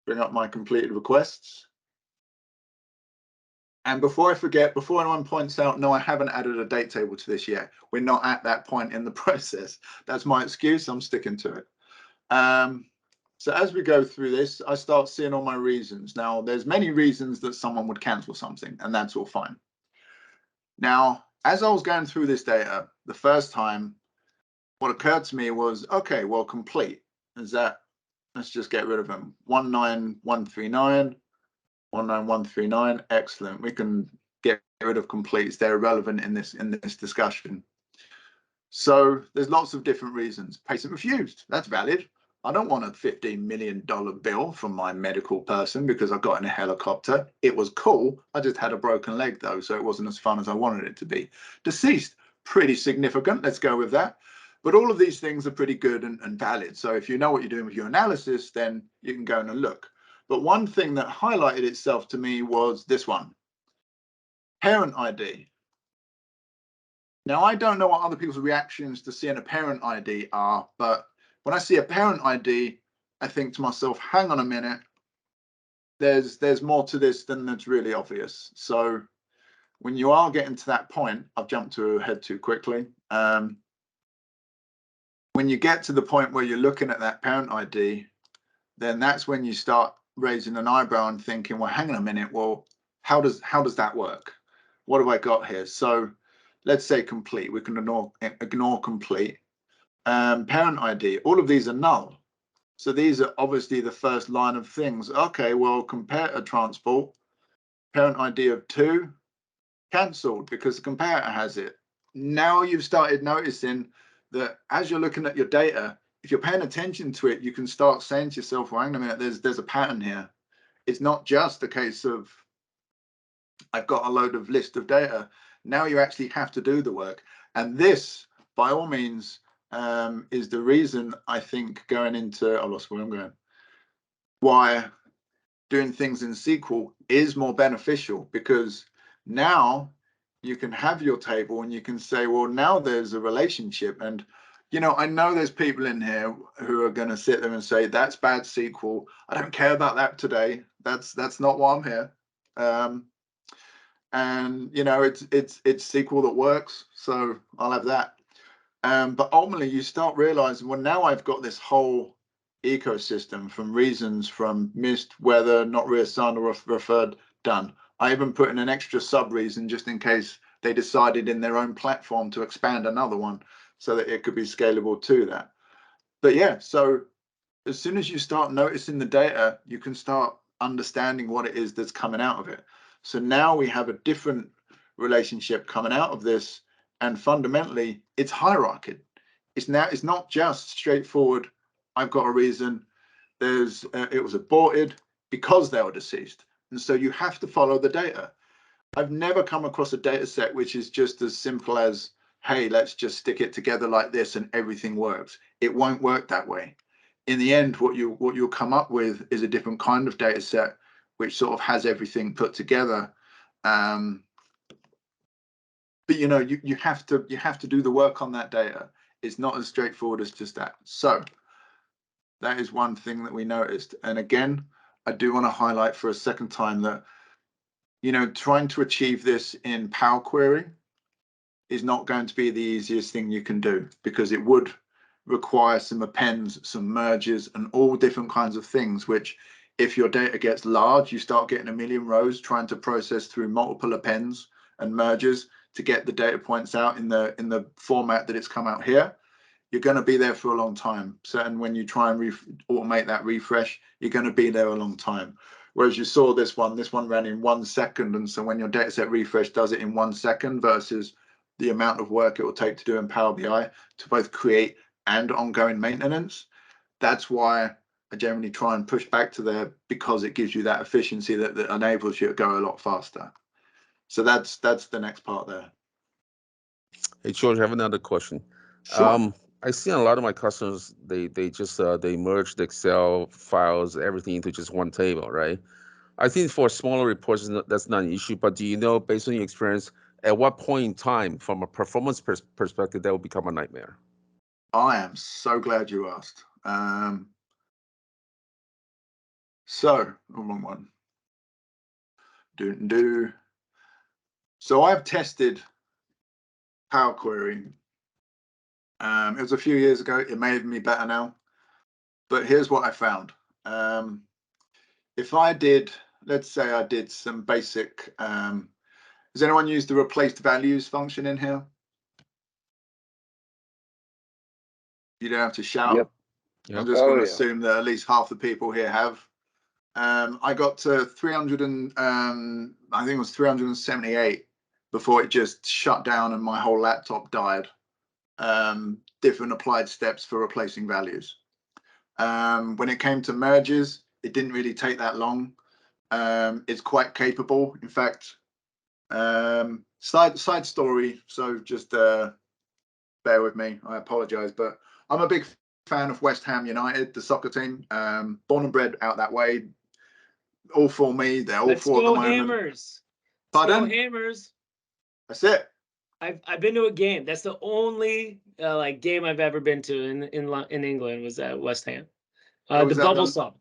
Bring up my completed requests. And before I forget, before anyone points out, no, I haven't added a date table to this yet. We're not at that point in the process. That's my excuse. I'm sticking to it. So as we go through this, I start seeing all my reasons. Now, there's many reasons that someone would cancel something, and that's all fine. Now, as I was going through this data, the first time, what occurred to me was, okay, well, complete. Is that, let's just get rid of them. 19139. 19139, excellent. We can get rid of completes. They're irrelevant in this discussion. So there's lots of different reasons. Patient refused. That's valid. I don't want a $15 million bill from my medical person because I got in a helicopter. It was cool. I just had a broken leg though, so it wasn't as fun as I wanted it to be. Deceased, pretty significant. Let's go with that. But all of these things are pretty good and valid. So if you know what you're doing with your analysis, then you can go and look. But one thing that highlighted itself to me was this one, parent ID. Now, I don't know what other people's reactions to seeing a parent ID are, but when I see a parent ID, I think to myself, hang on a minute, there's more to this than that's really obvious. So when you are getting to that point, I've jumped ahead too quickly. When you get to the point where you're looking at that parent ID, then that's when you start raising an eyebrow and thinking, well, hang on a minute, well, how does that work? What have I got here? So let's say complete. We can ignore complete. Parent ID, all of these are null. So these are obviously the first line of things. Okay, well, comparator transport, parent ID of 2, cancelled because the comparator has it. Now you've started noticing that as you're looking at your data, if you're paying attention to it, you can start saying to yourself, well, hang on a minute, there's a pattern here. It's not just a case of I've got a load of list of data. Now you actually have to do the work. And this, by all means, is the reason I think going into, I lost where I'm going, why doing things in SQL is more beneficial, because now you can have your table and you can say, well, now there's a relationship. And, you know, I know there's people in here who are going to sit there and say, that's bad SQL. I don't care about that today. That's not why I'm here. And, you know, it's SQL that works. So I'll have that. But ultimately, you start realizing, well, now I've got this whole ecosystem from reasons, from missed, weather, not reassigned or referred, done. I even put in an extra sub reason just in case they decided in their own platform to expand another one so that it could be scalable to that. But yeah, so as soon as you start noticing the data, you can start understanding what it is that's coming out of it. So now we have a different relationship coming out of this. And fundamentally, it's hierarchy. It's not just straightforward. I've got a reason. It was aborted because they were deceased, and so you have to follow the data. I've never come across a data set which is just as simple as, hey, let's just stick it together like this and everything works. It won't work that way. In the end, what you'll come up with is a different kind of data set which sort of has everything put together. But you know, you have to do the work on that data. It's not as straightforward as just that. So that is one thing that we noticed. And again, I do want to highlight for a second time that, you know, trying to achieve this in Power Query is not going to be the easiest thing you can do, because it would require some appends, some merges, and all different kinds of things, which if your data gets large, you start getting a million rows trying to process through multiple appends and merges to get the data points out in the format that it's come out here. You're going to be there for a long time. So, and when you try and automate that refresh, you're going to be there a long time. Whereas you saw this one ran in 1 second. And so when your dataset refresh does it in 1 second versus the amount of work it will take to do in Power BI to both create and ongoing maintenance, that's why I generally try and push back to there, because it gives you that efficiency that enables you to go a lot faster. So that's the next part there.
Hey, George, I have another question.
Sure.
I see a lot of my customers, they just they merge the Excel files, everything into just one table, right? I think for smaller reports, that's not an issue. But do you know, based on your experience, at what point in time, from a performance perspective, that will become a nightmare?
I am so glad you asked. So, wrong one. So I've tested Power Query. It was a few years ago. It may even be better now. But here's what I found. If I did, let's say I did some basic, has anyone used the replaced values function in here? You don't have to shout.
Yep.
I'm just
Oh,
going to
yeah.
assume that at least half the people here have. I got to 300 and I think it was 378 before it just shut down and my whole laptop died. Different applied steps for replacing values. When it came to merges, it didn't really take that long. It's quite capable. In fact, side story. So just bear with me. I apologize, but I'm a big fan of West Ham United, the soccer team. Born and bred out that way. All for me. They're all
Let's
for at the
go
moment.
Hammers.
Pardon?
Let's go Hammers.
That's it.
I've been to a game. That's the only like game I've ever been to in England was at West Ham.
Oh,
The
is that
bubble song.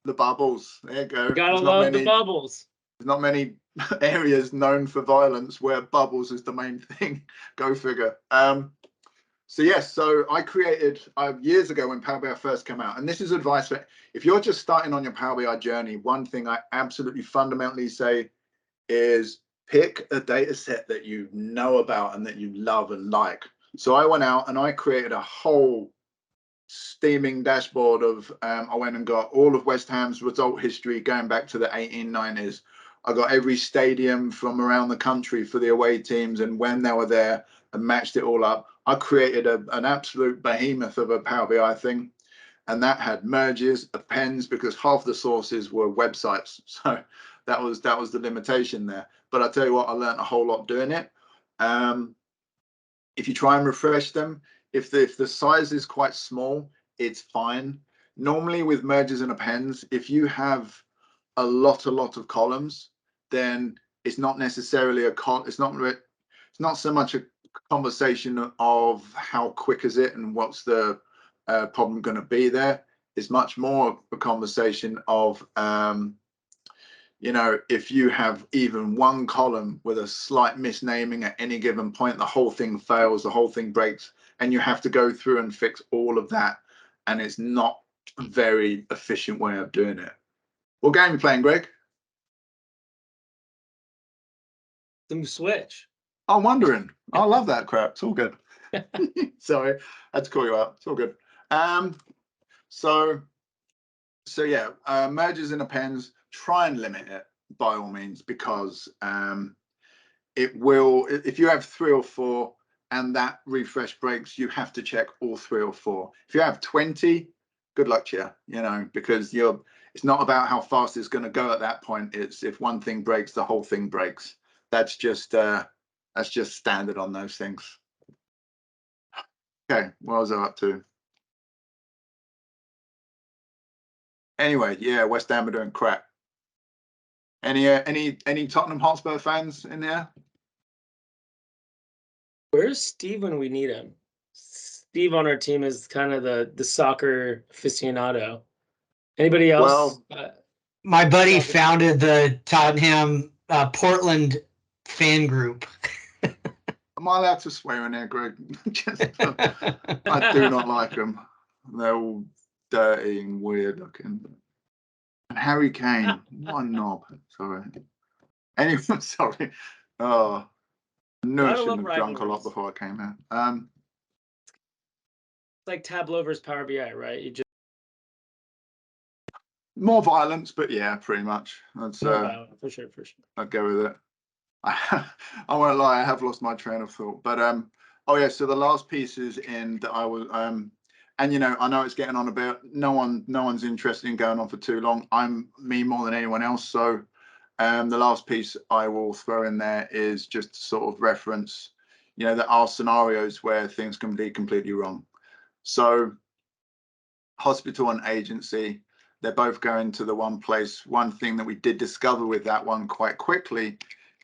The bubbles. There you go.
Gotta love the bubbles.
There's not many areas known for violence where bubbles is the main thing. Go figure. So yes, so I created years ago when Power BI first came out, and this is advice for if you're just starting on your Power BI journey. One thing I absolutely fundamentally say is pick a data set that you know about and that you love and like. So I went out and I created a whole steaming dashboard of I went and got all of West Ham's result history going back to the 1890s. I got every stadium from around the country for the away teams and when they were there and matched it all up. I created an absolute behemoth of a Power BI thing, and that had merges, appends, because half the sources were websites. So that was the limitation there. But I tell you what, I learned a whole lot doing it. If you try and refresh them, if the size is quite small, it's fine. Normally with merges and appends, if you have a lot of columns, then it's not necessarily it's not so much a conversation of how quick is it and what's the problem going to be there. It's much more a conversation of you know, if you have even one column with a slight misnaming at any given point, the whole thing fails, the whole thing breaks, and you have to go through and fix all of that. And it's not a very efficient way of doing it. What game are you playing, Greg?
Some Switch.
I'm wondering. I love that crap. It's all good. Sorry, I had to call you out. It's all good. So yeah, mergers and appends, try and limit it by all means, because it will, if you have 3 or 4 and that refresh breaks, you have to check all 3 or 4. If you have 20, good luck to you, you know, because it's not about how fast it's going to go at that point. It's if one thing breaks, the whole thing breaks. That's just standard on those things. Okay, what was I up to? Anyway, yeah, West Ham are doing crap. Any Tottenham Hotspur fans in there?
Where's Steve when we need him? Steve on our team is kind of the soccer aficionado. Anybody else?
Well,
my buddy founded the Tottenham Portland fan group.
am I allowed to swear in there, Greg? I do not like them. They're all dirty and weird looking. And Harry Kane, what a knob. Sorry. Anyway, sorry. Oh, I knew I shouldn't have drunk a lot before I came here.
It's like Tableau versus Power BI, right? You just
more violence, but yeah, pretty much. That's
for sure.
I'd go with it. I won't lie, I have lost my train of thought. But oh yeah, so the last piece is in that I was and you know, I know it's getting on a bit. No one's interested in going on for too long. Me more than anyone else. So the last piece I will throw in there is just to sort of reference, you know, there are scenarios where things can be completely wrong. So hospital and agency, they're both going to the one place. One thing that we did discover with that one quite quickly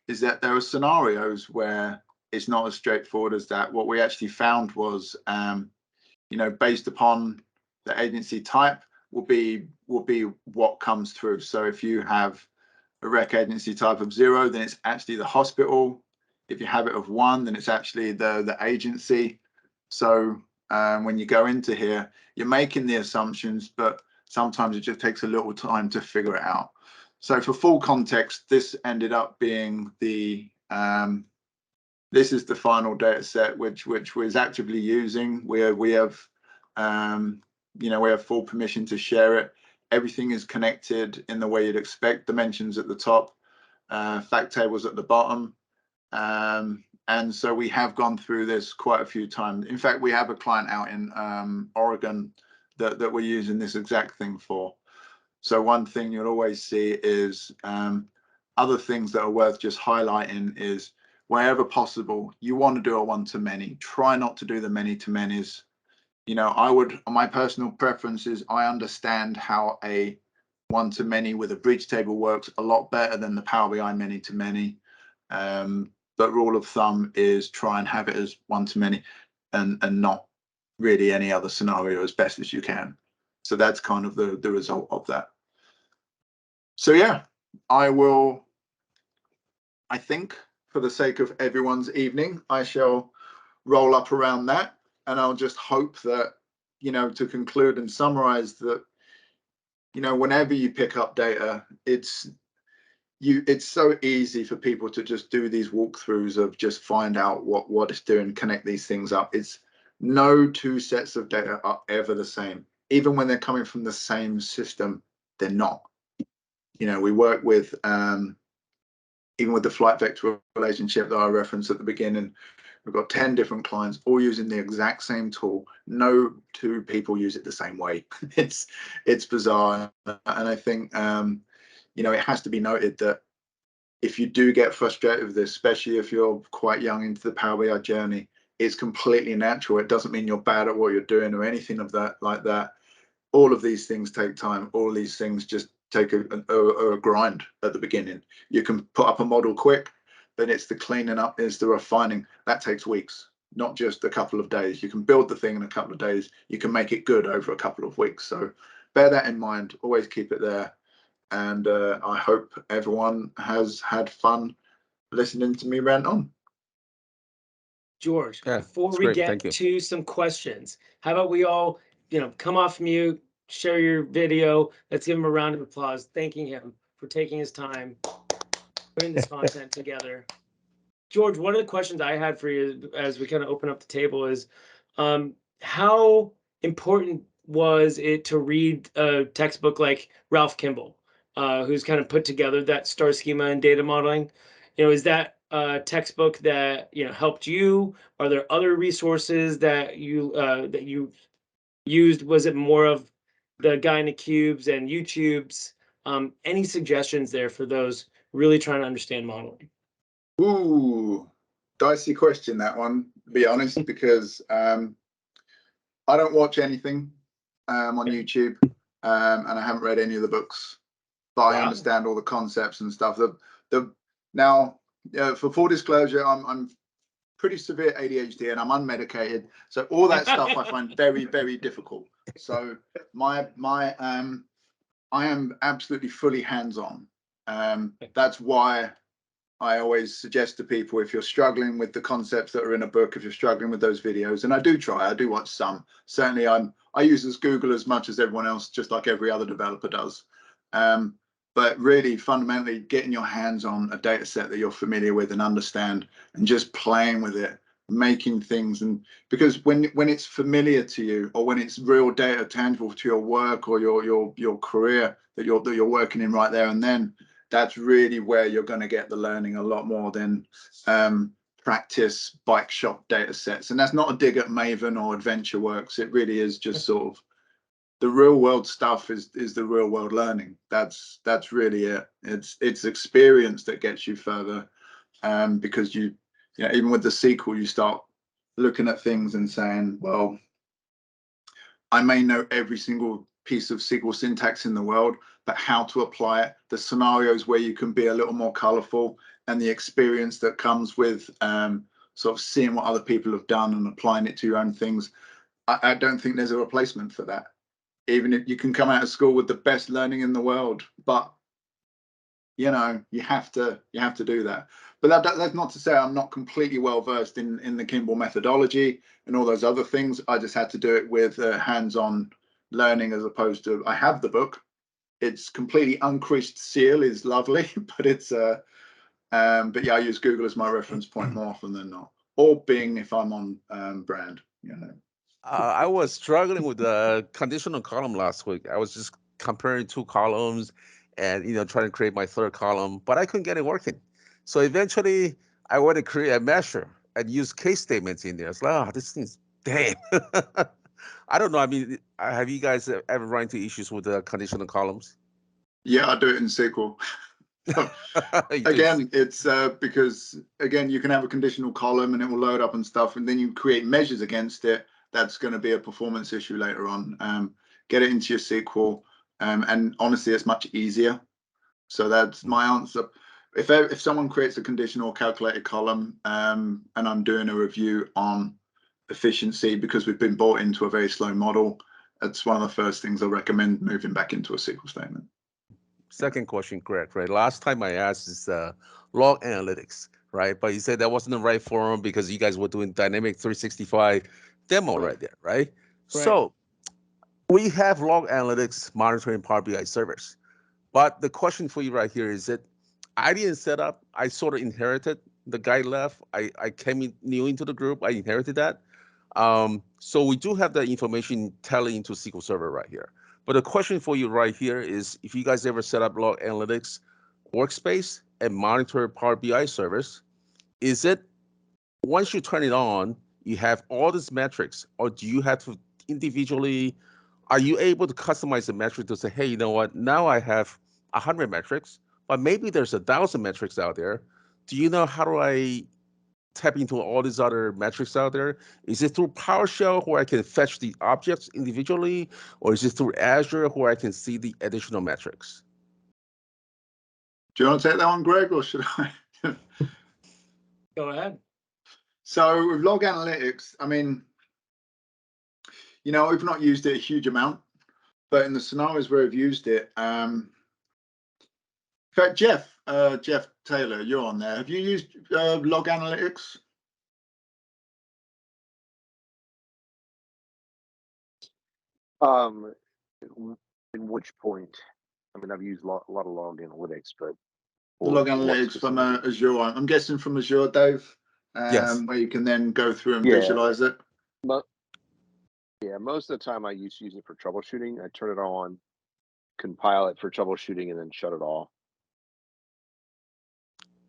is that there are scenarios where it's not as straightforward as that. What we actually found was, you know, based upon the agency type will be what comes through. So if you have a rec agency type of 0, then it's actually the hospital. If you have it of 1, then it's actually the agency. So when you go into here, you're making the assumptions, but sometimes it just takes a little time to figure it out. So for full context, this ended up being the this is the final data set which we're actively using. We have you know, we have full permission to share it. Everything is connected in the way you'd expect. Dimensions at the top, fact tables at the bottom. And so we have gone through this quite a few times. In fact, we have a client out in Oregon that we're using this exact thing for. So one thing you'll always see is other things that are worth just highlighting is wherever possible, you want to do a one-to-many. Try not to do the many-to-manys. You know, my personal preference is I understand how a one-to-many with a bridge table works a lot better than the Power BI many-to-many. But rule of thumb is try and have it as one-to-many and not really any other scenario as best as you can. So that's kind of the result of that. So yeah, I think for the sake of everyone's evening, I shall roll up around that. And I'll just hope that, you know, to conclude and summarize that, you know, whenever you pick up data, it's so easy for people to just do these walkthroughs of just find out what it's doing, connect these things up. It's no two sets of data are ever the same. Even when they're coming from the same system, they're not. You know, we work with even with the flight vector relationship that I referenced at the beginning, we've got 10 different clients all using the exact same tool. No two people use it the same way. It's bizarre. And I think, you know, it has to be noted that if you do get frustrated with this, especially if you're quite young into the Power BI journey, it's completely natural. It doesn't mean you're bad at what you're doing or anything of that like that. All of these things take time. All of these things just take a grind at the beginning. You can put up a model quick, then it's the cleaning up, it's the refining. That takes weeks, not just a couple of days. You can build the thing in a couple of days. You can make it good over a couple of weeks. So bear that in mind. Always keep it there. And I hope everyone has had fun listening to me rant on.
George,
Yeah,
before
it's
we
great.
get
Thank you.
to some questions, how about we all, you know, come off mute, share your video. Let's give him a round of applause, thanking him for taking his time, putting this content together. George, one of the questions I had for you as we kind of open up the table is, how important was it to read a textbook like Ralph Kimball, who's kind of put together that star schema and data modeling? You know, is that a textbook that, you know, helped you? Are there other resources that you used? Was it more of the guy in the cubes and YouTubes? Any suggestions there for those really trying to understand modeling?
Ooh, dicey question, that one, to be honest, because I don't watch anything on YouTube, and I haven't read any of the books, but I understand all the concepts and stuff. Now, for full disclosure, I'm pretty severe ADHD and I'm unmedicated, so all that stuff I find very, very difficult. So I am absolutely fully hands-on. That's why I always suggest to people, if you're struggling with the concepts that are in a book, if you're struggling with those videos, and I do watch some. Certainly, I use Google as much as everyone else, just like every other developer does. But really, fundamentally, getting your hands on a data set that you're familiar with and understand, and just playing with it, making things, and because when it's familiar to you, or when it's real data, tangible to your work or your career that you're working in right there and then, that's really where you're going to get the learning a lot more than practice bike shop data sets. And that's not a dig at Maven or AdventureWorks. It really is just sort of the real world stuff is the real world learning. That's really it. It's experience that gets you further, because you know, even with the SQL, you start looking at things and saying, well, I may know every single piece of SQL syntax in the world, but how to apply it, the scenarios where you can be a little more colorful, and the experience that comes with sort of seeing what other people have done and applying it to your own things. I don't think there's a replacement for that. Even if you can come out of school with the best learning in the world, but you know, you have to do that. But that's not to say I'm not completely well versed in the Kimball methodology and all those other things. I just had to do it with hands-on learning, as opposed to, I have the book. It's completely uncreased seal, is lovely, but it's but yeah, I use Google as my reference point more often than not, or Bing if I'm on brand, you know.
I was struggling with the conditional column last week. I was just comparing two columns and, you know, trying to create my third column, but I couldn't get it working. So eventually I want to create a measure and use case statements in there. It's like, oh, this thing's damn. I don't know. I mean, have you guys ever run into issues with the conditional columns?
Yeah, I do it in SQL. Again, it's because, again, you can have a conditional column and it will load up and stuff, and then you create measures against it. That's going to be a performance issue later on. Get it into your SQL, and honestly, it's much easier. So that's my answer. If someone creates a conditional calculated column, and I'm doing a review on efficiency because we've been bought into a very slow model, that's one of the first things I recommend, moving back into a SQL statement.
Second question, correct, right? Last time I asked is log analytics, right? But you said that wasn't the right forum because you guys were doing dynamic 365 demo right there, right? So we have log analytics monitoring Power BI servers. But the question for you right here is that I didn't set up, I sort of inherited. The guy left, I came in new into the group, I inherited that. So we do have the information telling into SQL Server right here. But the question for you right here is, if you guys ever set up log analytics workspace and monitor Power BI servers, is it, once you turn it on, you have all these metrics, or do you have to individually, are you able to customize the metric to say, hey, you know what, now I have 100 metrics, but maybe there's 1,000 metrics out there. Do you know how do I tap into all these other metrics out there? Is it through PowerShell where I can fetch the objects individually, or is it through Azure where I can see the additional metrics?
Do you want to take that one, Greg, or should I?
Go ahead.
So with log analytics, I mean, you know, we've not used it a huge amount, but in the scenarios where we've used it, in fact, Jeff Taylor, you're on there. Have you used log analytics?
In which point? I mean, I've used a lot of log analytics, but
Log analytics from Azure. I'm guessing from Azure, Dave.
Yes.
Where you can then go through and visualize it.
Yeah, most of the time I use it for troubleshooting. I turn it on, compile it for troubleshooting, and then shut it off.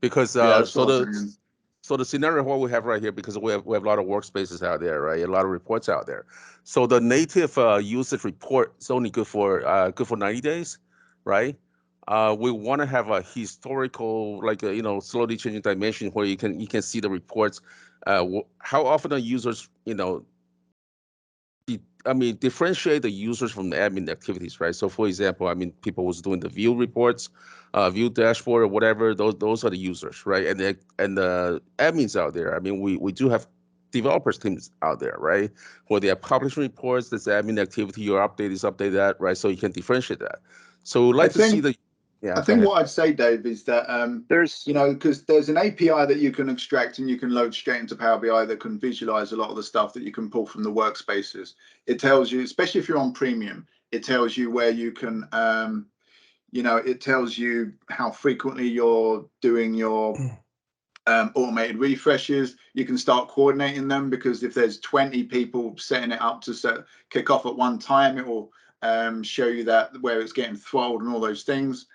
Because
Yeah,
so the scenario what we have right here, because we have a lot of workspaces out there, right? A lot of reports out there. So the native usage report is only good for 90 days, right? We want to have a historical, like a, you know, slowly changing dimension where you can see the reports. How often are users, you know, differentiate the users from the admin activities, right? So for example, I mean, people was doing the view reports, view dashboard or whatever, those are the users, right? And the admins out there, I mean, we do have developers teams out there, right? Where they are publishing reports, this admin activity, your update is update that, right? So you can differentiate that. So we'd like to see the,
I think what I'd say, Dave, is that you know, because there's an API that you can extract and you can load straight into Power BI that can visualize a lot of the stuff that you can pull from the workspaces. It tells you, especially if you're on premium, it tells you where you can, you know, it tells you how frequently you're doing your automated refreshes. You can start coordinating them, because if there's 20 people setting it up to kick off at one time, it will show you that where it's getting throttled and all those things.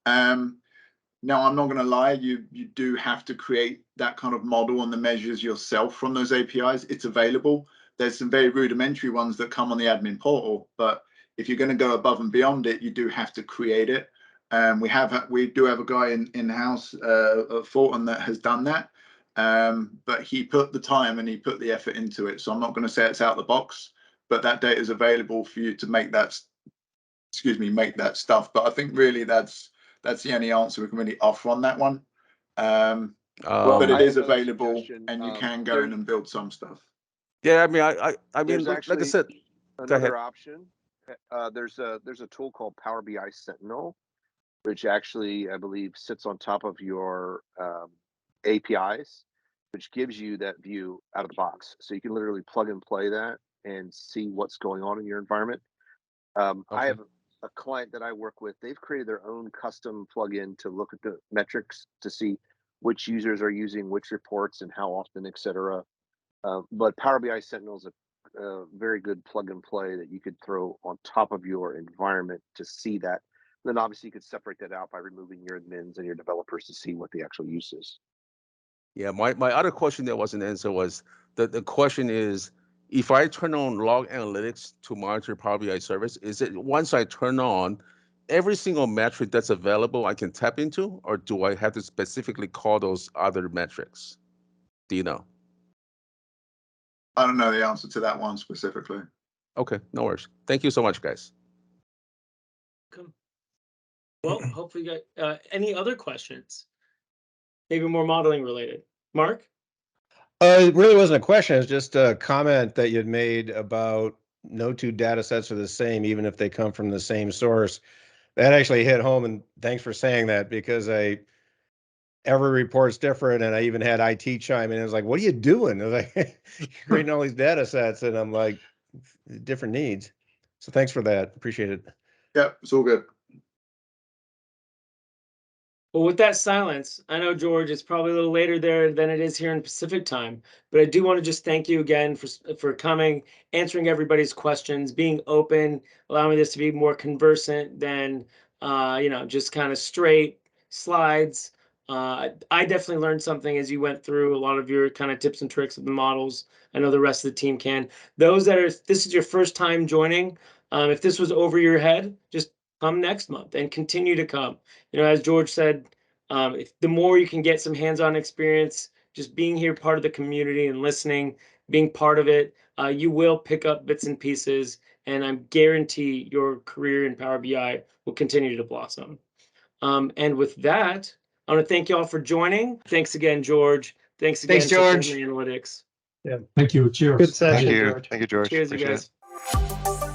Now, I'm not going to lie, you do have to create that kind of model and the measures yourself from those APIs. It's available. There's some very rudimentary ones that come on the admin portal, but if you're going to go above and beyond it, you do have to create it. We do have a guy in-house at Fulton that has done that, but he put the time and he put the effort into it. So I'm not going to say it's out of the box, but that data is available for you to make that, make that stuff. But I think really that's the only answer we can really offer on that one. But it
I
is
have another
available,
suggestion.
and you can go in and build some stuff.
Yeah, I mean, I mean,
There's
like I
actually
said, go ahead.
another option. There's a tool called Power BI Sentinel, which actually I believe sits on top of your APIs, which gives you that view out of the box. So you can literally plug and play that and see what's going on in your environment. I
Okay.
have a client that I work with. They've created their own custom plugin to look at the metrics to see which users are using which reports and how often, etc. But Power BI Sentinel is a very good plug and play that you could throw on top of your environment to see that. Then obviously you could separate that out by removing your admins and your developers to see what the actual use is.
Yeah, my other question that wasn't answered was the question is, if I turn on log analytics to monitor Power BI service, is it once I turn on every single metric that's available I can tap into, or do I have to specifically call those other metrics? Do you know?
I don't know the answer to that one specifically.
Okay, no worries. Thank you so much, guys.
Come. Well, hopefully you got any other questions, maybe more modeling related. Mark?
It really wasn't a question. It's just a comment that you'd made about no two data sets are the same, even if they come from the same source. That actually hit home, and thanks for saying that, because every report's different, and I even had IT chime in. It was like, "What are you doing?" I was like, "You're creating all these data sets," and I'm like, "Different needs." So thanks for that. Appreciate it.
Yep, it's all good.
Well, with that silence, I know, George, it's probably a little later there than it is here in Pacific time, but I do want to just thank you again for coming, answering everybody's questions, being open, allowing this to be more conversant than just kind of straight slides. I definitely learned something as you went through a lot of your kind of tips and tricks of the models. I know the rest of the team can. Those this is your first time joining, if this was over your head, just come next month and continue to come. As George said, the more you can get some hands-on experience, just being here, part of the community and listening, being part of it, you will pick up bits and pieces, and I guarantee your career in Power BI will continue to blossom. And with that, I want to thank you all for joining. Thanks again, George. Thanks again
Thanks,
to
George.
Fulton Analytics.
Yeah. Thank you. Cheers.
Good session,
Thank you.
George.
Thank you, George.
Cheers, you
Appreciate it.
guys.